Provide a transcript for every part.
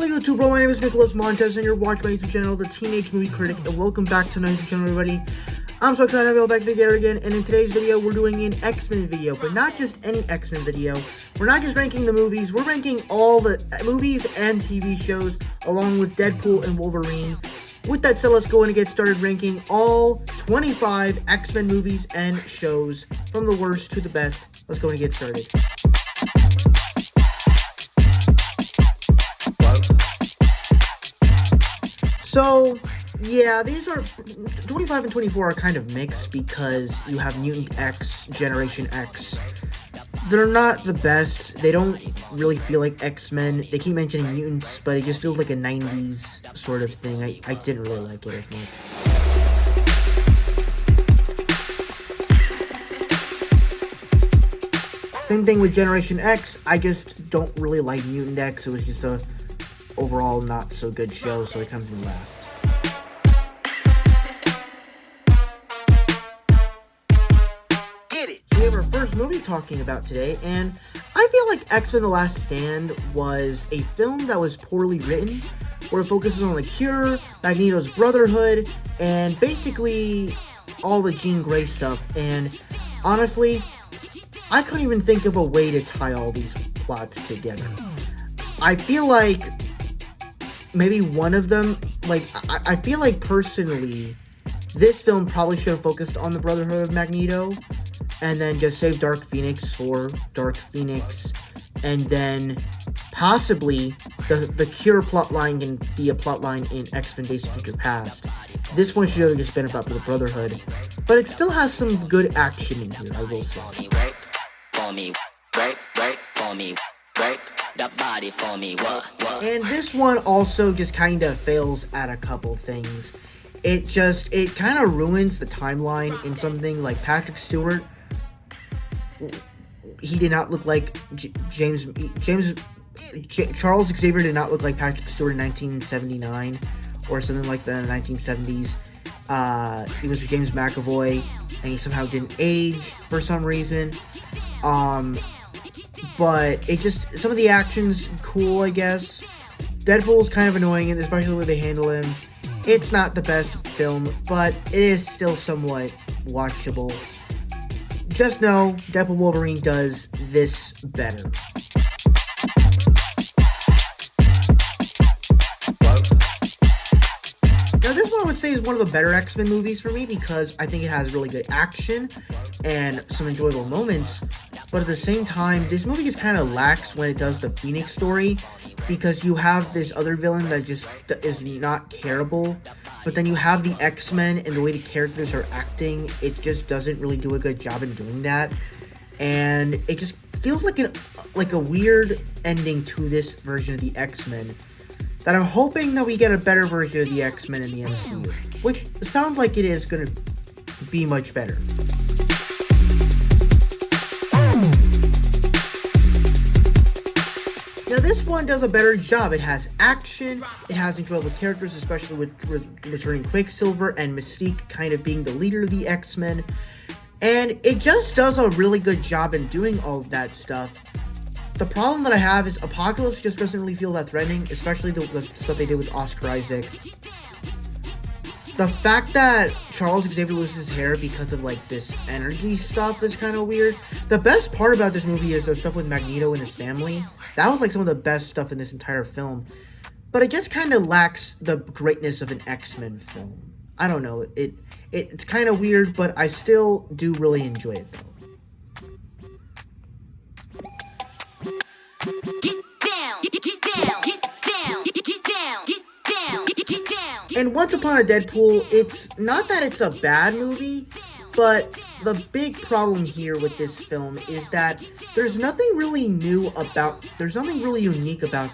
Hello YouTube bro, my name is Nicholas Montes and you're watching my YouTube channel, The Teenage Movie Critic, and welcome back to my YouTube channel everybody. I'm so excited to be back together again, and in today's video we're doing an X-Men video, but not just any X-Men video. We're not just ranking the movies, we're ranking all the movies and TV shows along with Deadpool and Wolverine. With that said, let's go in and get started ranking all 25 X-Men movies and shows from the worst to the best. Let's go in and get started. So, yeah, these are, 25 and 24 are kind of mixed because you have Mutant X, Generation X. They're not the best. They don't really feel like X-Men. They keep mentioning mutants, but it just feels like a 90s sort of thing. I didn't really like it as much. Same thing with Generation X. I just don't really like Mutant X. It was just a overall not so good show, so it comes in last. So we have our first movie talking about today, and I feel like X-Men The Last Stand was a film that was poorly written, where it focuses on the Cure, Magneto's brotherhood, and basically all the Jean Grey stuff, and honestly, I couldn't even think of a way to tie all these plots together. I feel like maybe one of them, like, I feel like personally, this film probably should have focused on the Brotherhood of Magneto, and then just save Dark Phoenix for Dark Phoenix, and then possibly the Cure plotline can be a plotline in X-Men Days of Future Past. This one should have just been about the Brotherhood, but it still has some good action in here, I will say. And this one also just kind of fails at a couple things. It kind of ruins the timeline in something like Patrick Stewart. He did not look like Charles Xavier did not look like Patrick Stewart in 1979 or something like that in the 1970s. He was James McAvoy, and he somehow didn't age for some reason. But it just, some of the action's cool, I guess. Deadpool's kind of annoying, especially the way they handle him. It's not the best film, but it is still somewhat watchable. Just know, Deadpool Wolverine does this better. Now this one I would say is one of the better X-Men movies for me because I think it has really good action and some enjoyable moments. But at the same time, this movie just kind of lacks when it does the Phoenix story, because you have this other villain that just is not careable, but then you have the X-Men and the way the characters are acting, it just doesn't really do a good job in doing that, and it just feels like a weird ending to this version of the X-Men, that I'm hoping that we get a better version of the X-Men in the MCU, which sounds like it is going to be much better. Now this one does a better job. It has action, it has enjoyable characters, especially with returning Quicksilver and Mystique kind of being the leader of the X-Men, and it just does a really good job in doing all of that stuff. The problem that I have is Apocalypse just doesn't really feel that threatening, especially the stuff they did with Oscar Isaac. The fact that Charles Xavier loses his hair because of, like, this energy stuff is kind of weird. The best part about this movie is the stuff with Magneto and his family. That was, like, some of the best stuff in this entire film. But it just kind of lacks the greatness of an X-Men film. I don't know. It's kind of weird, but I still do really enjoy it, though. And Once Upon a Deadpool, it's not that it's a bad movie, but the big problem here with this film is that there's nothing really unique about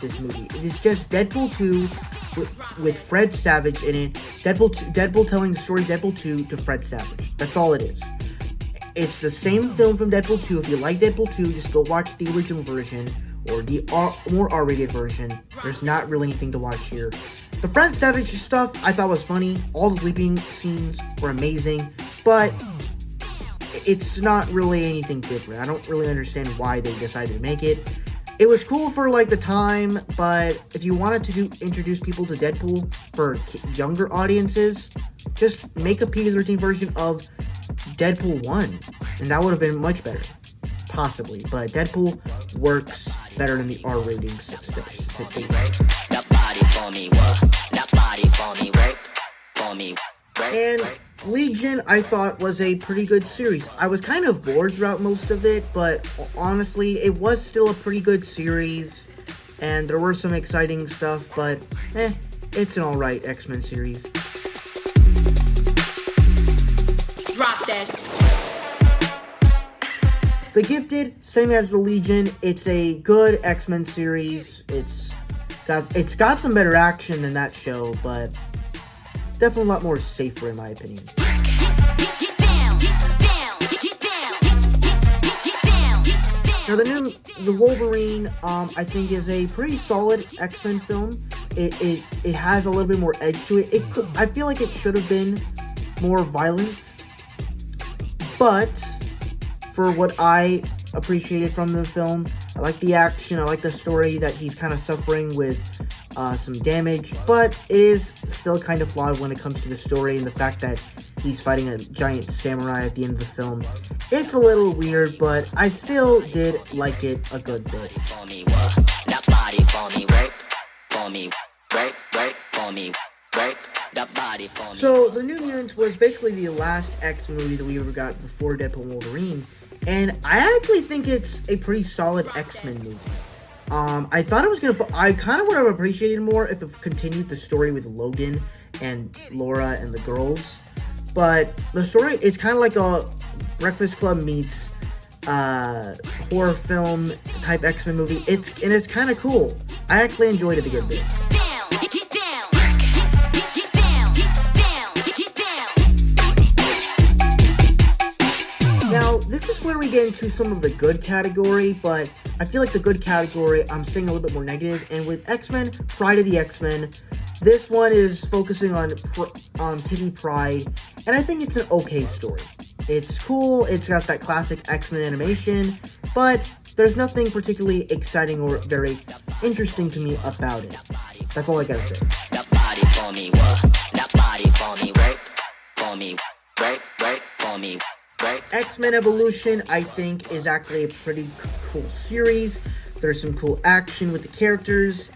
this movie. It is just Deadpool 2 with Fred Savage in it. Deadpool telling the story Deadpool 2 to Fred Savage. That's all it is. It's the same film from Deadpool 2. If you like Deadpool 2, just go watch the original version or the more R-rated version. There's not really anything to watch here. The Fred Savage stuff I thought was funny. All the leaping scenes were amazing, but it's not really anything different. I don't really understand why they decided to make it. It was cool for like the time, but if you wanted to introduce people to Deadpool for younger audiences, just make a PG-13 version of Deadpool 1, and that would have been much better, possibly. But Deadpool works better than the R rating system. That body for me, that body for me, work for me. And Legion, I thought, was a pretty good series. I was kind of bored throughout most of it, but honestly, it was still a pretty good series, and there were some exciting stuff, but it's an alright X-Men series. Drop that. The Gifted, same as the Legion, it's a good X-Men series. It's got some better action than that show, but definitely a lot more safer in my opinion. Now the Wolverine, I think is a pretty solid X-Men film. It has a little bit more edge to it. I feel like it should have been more violent, but for what I appreciated from the film, I like the action, I like the story that he's kind of suffering with some damage, but it is still kind of flawed when it comes to the story and the fact that he's fighting a giant samurai at the end of the film. It's a little weird, but I still did like it a good bit. That body for me, work for me, work for me, work. That body for me. So the New Mutants was basically the last X movie that we ever got before Deadpool and Wolverine, and I actually think it's a pretty solid X-Men movie. I thought it was I kind of would have appreciated more if it continued the story with Logan and Laura and the girls. But the story, it's kind of like a Breakfast Club meets horror film type X-Men movie. It's kind of cool. I actually enjoyed it a good bit. Now, this is where we get into some of the good category, but I feel like the good category, I'm saying a little bit more negative. And with X-Men, Pryde of the X-Men, this one is focusing on Kitty Pryde, and I think it's an okay story. It's cool, it's got that classic X-Men animation, but there's nothing particularly exciting or very interesting to me about it. That's all I gotta say. That body for me, that body for me, work for me, work for me. X-Men Evolution, I think, is actually a pretty cool series. There's some cool action with the characters.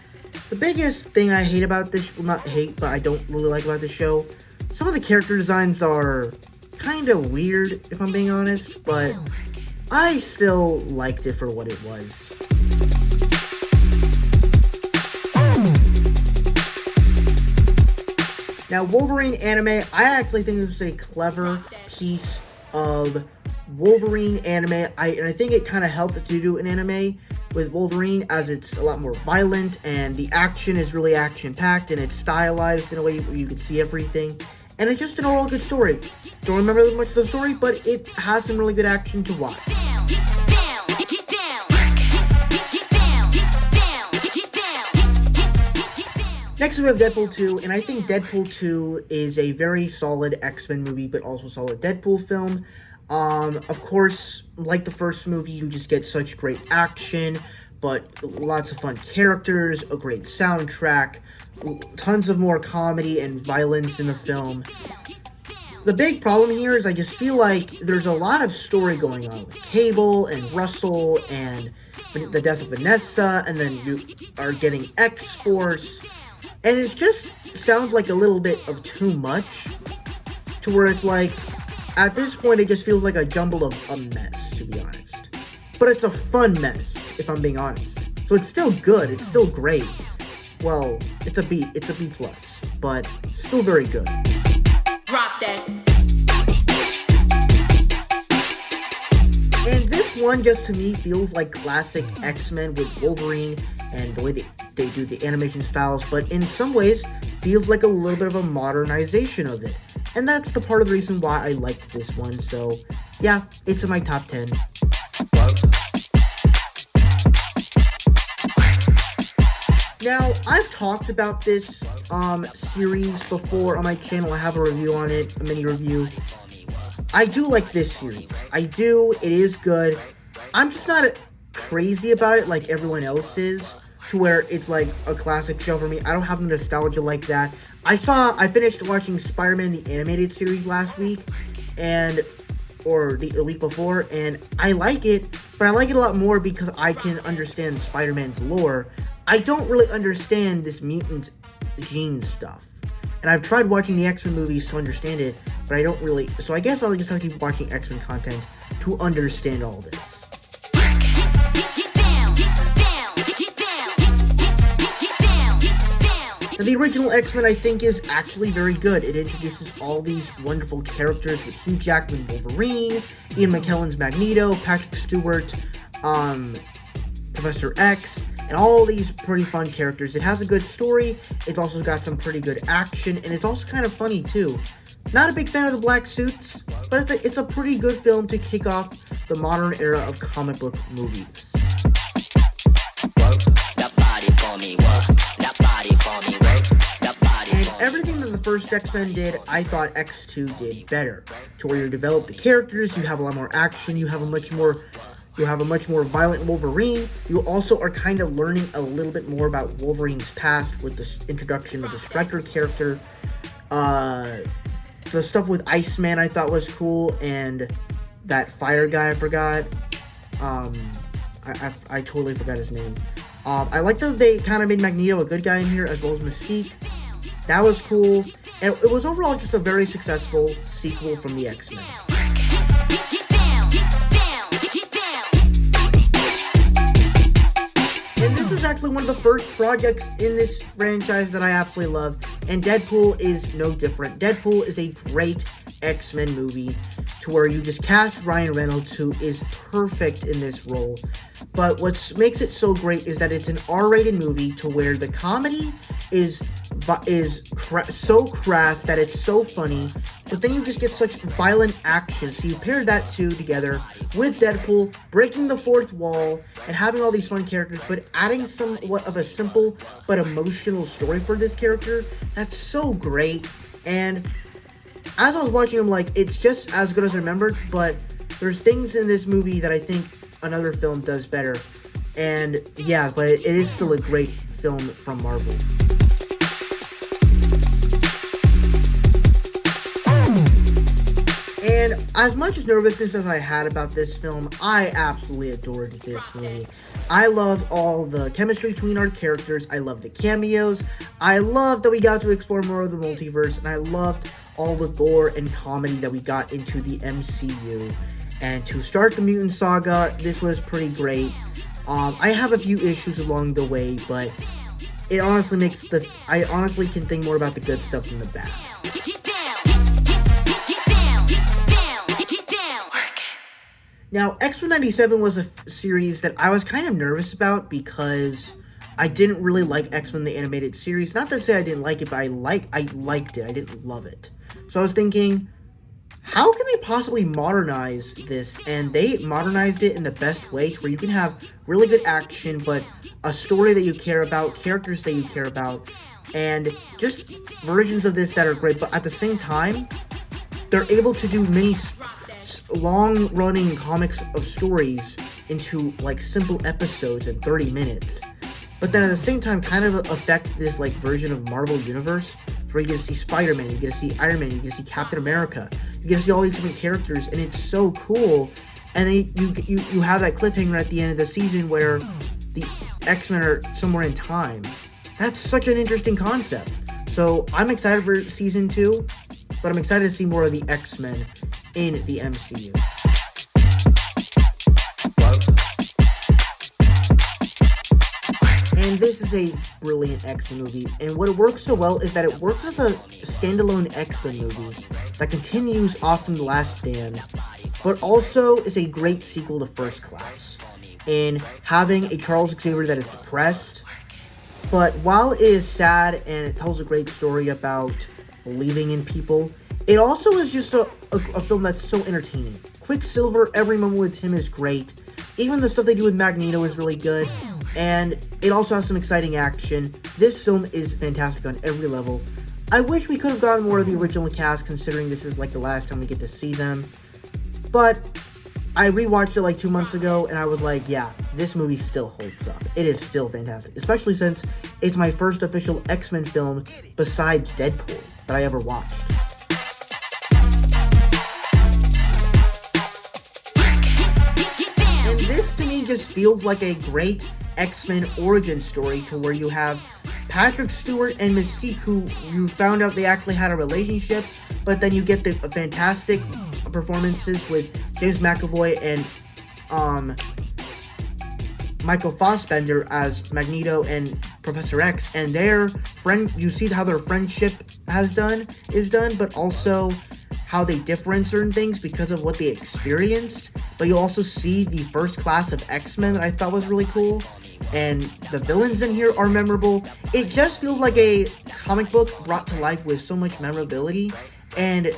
The biggest thing I hate about this, well, not hate, but I don't really like about this show, some of the character designs are kind of weird, if I'm being honest, but I still liked it for what it was. Now, Wolverine anime, I actually think this was a clever piece of Wolverine anime, and I think it kind of helped to do an anime with Wolverine, as it's a lot more violent, and the action is really action-packed, and it's stylized in a way where you can see everything, and it's just an overall good story. Don't remember much of the story, but it has some really good action to watch. Next we have Deadpool 2, and I think Deadpool 2 is a very solid X-Men movie, but also solid Deadpool film. Of course, like the first movie, you just get such great action, but lots of fun characters, a great soundtrack, tons of more comedy and violence in the film. The big problem here is I just feel like there's a lot of story going on with Cable and Russell and the death of Vanessa, and then you are getting X-Force. And it just sounds like a little bit of too much, to where it's like, at this point, it just feels like a jumble of a mess, to be honest. But it's a fun mess, if I'm being honest. So it's still good, it's still great. Well, it's a B plus, but still very good. Drop that. And this one, just to me, feels like classic X-Men with Wolverine and the way they do the animation styles, but in some ways feels like a little bit of a modernization of it. And that's the part of the reason why I liked this one, so yeah, it's in my top 10. Now, I've talked about this series before on my channel. I have a review on it, a mini review. I do like this series. I do, it is good. I'm just not crazy about it like everyone else is, to where it's like a classic show for me. I don't have the nostalgia like that. I finished watching Spider-Man the animated series last week, or the week before, and I like it, but I like it a lot more because I can understand Spider-Man's lore. I don't really understand this mutant gene stuff. And I've tried watching the X-Men movies to understand it, but I don't really, so I guess I'll just have to keep watching X-Men content to understand all this. Now, the original X-Men, I think, is actually very good. It introduces all these wonderful characters with Hugh Jackman Wolverine, Ian McKellen's Magneto, Patrick Stewart, Professor X, and all these pretty fun characters. It has a good story, it's also got some pretty good action, and it's also kind of funny, too. Not a big fan of the black suits, but it's a pretty good film to kick off the modern era of comic book movies. And everything that the first X-Men did, I thought X2 did better. To where you develop the characters, you have a lot more action, you have a much more violent Wolverine. You also are kind of learning a little bit more about Wolverine's past with the introduction of the Stryker character. The stuff with Iceman I thought was cool, and that fire guy I forgot. I totally forgot his name. I like that they kind of made Magneto a good guy in here, as well as Mystique. That was cool. And it was overall just a very successful sequel from the X-Men. And this is actually one of the first projects in this franchise that I absolutely love. And Deadpool is no different. Deadpool is a great X-Men movie to where you just cast Ryan Reynolds, who is perfect in this role. But what makes it so great is that it's an R-rated movie to where the comedy is so crass that it's so funny, but then you just get such violent action. So you pair that two together with Deadpool breaking the fourth wall and having all these fun characters, but adding somewhat of a simple but emotional story for this character. That's so great. And as I was watching, I'm like, it's just as good as I remembered, but there's things in this movie that I think another film does better. And yeah, but it is still a great film from Marvel. And as much nervousness as I had about this film, I absolutely adored this movie. I loved all the chemistry between our characters. I loved the cameos. I loved that we got to explore more of the multiverse. And I loved all the gore and comedy that we got into the MCU. And to start the Mutant Saga, this was pretty great. I have a few issues along the way, but it honestly I honestly can think more about the good stuff than the bad. Now, X-Men 97 was a series that I was kind of nervous about because I didn't really like X-Men the animated series. Not to say I didn't like it, but I liked it. I didn't love it. So I was thinking, how can they possibly modernize this? And they modernized it in the best way to where you can have really good action, but a story that you care about, characters that you care about, and just versions of this that are great. But at the same time, they're able to do many long-running comics of stories into like simple episodes in 30 minutes. But then at the same time kind of affect this like version of Marvel Universe where you get to see Spider-Man, you get to see Iron Man, you get to see Captain America, you get to see all these different characters, and it's so cool. And then you have that cliffhanger at the end of the season where the X-Men are somewhere in time. That's such an interesting concept. So I'm excited for season 2, but I'm excited to see more of the X-Men in the MCU. And this is a brilliant X-Men movie, and what it works so well is that it works as a standalone X-Men movie that continues off from The Last Stand, but also is a great sequel to First Class, in having a Charles Xavier that is depressed, but while it is sad and it tells a great story about believing in people, it also is just a film that's so entertaining. Quicksilver, every moment with him is great. Even the stuff they do with Magneto is really good. And it also has some exciting action. This film is fantastic on every level. I wish we could have gotten more of the original cast, considering this is like the last time we get to see them. But I rewatched it like 2 months ago, and I was like, yeah, this movie still holds up. It is still fantastic, especially since it's my first official X-Men film besides Deadpool that I ever watched. And this to me just feels like a great X-Men origin story, to where you have Patrick Stewart and Mystique, who you found out they actually had a relationship, but then you get the fantastic performances with James McAvoy and Michael Fassbender as Magneto and Professor X, and their friend, you see how their friendship is done, but also how they differ in certain things because of what they experienced. But you also see the first class of X-Men that I thought was really cool, and the villains in here are memorable. It just feels like a comic book brought to life with so much memorability, and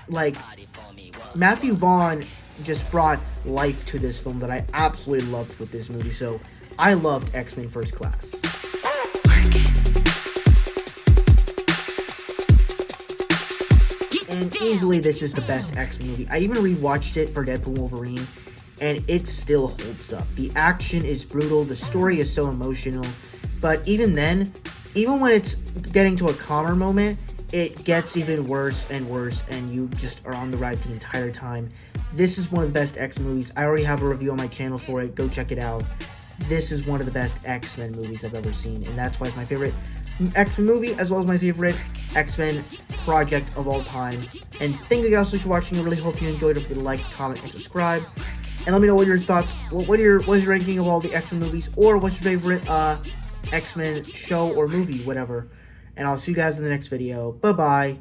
like Matthew Vaughn just brought life to this film that I absolutely loved with this movie. So I loved X-Men First Class. And easily this is the best X-Men movie. I even rewatched it for Deadpool and Wolverine, and it still holds up. The action is brutal, the story is so emotional, but even then, even when it's getting to a calmer moment, it gets even worse and worse, and you just are on the ride the entire time. This is one of the best X-Men movies. I already have a review on my channel for it. Go check it out. This is one of the best X-Men movies I've ever seen, and that's why it's my favorite X-Men movie, as well as my favorite X-Men project of all time. And thank you guys so much for watching. I really hope you enjoyed it. If you like, comment, and subscribe. And let me know what your thoughts, what is your ranking of all the X-Men movies, or what's your favorite X-Men show or movie, whatever. And I'll see you guys in the next video. Bye-bye.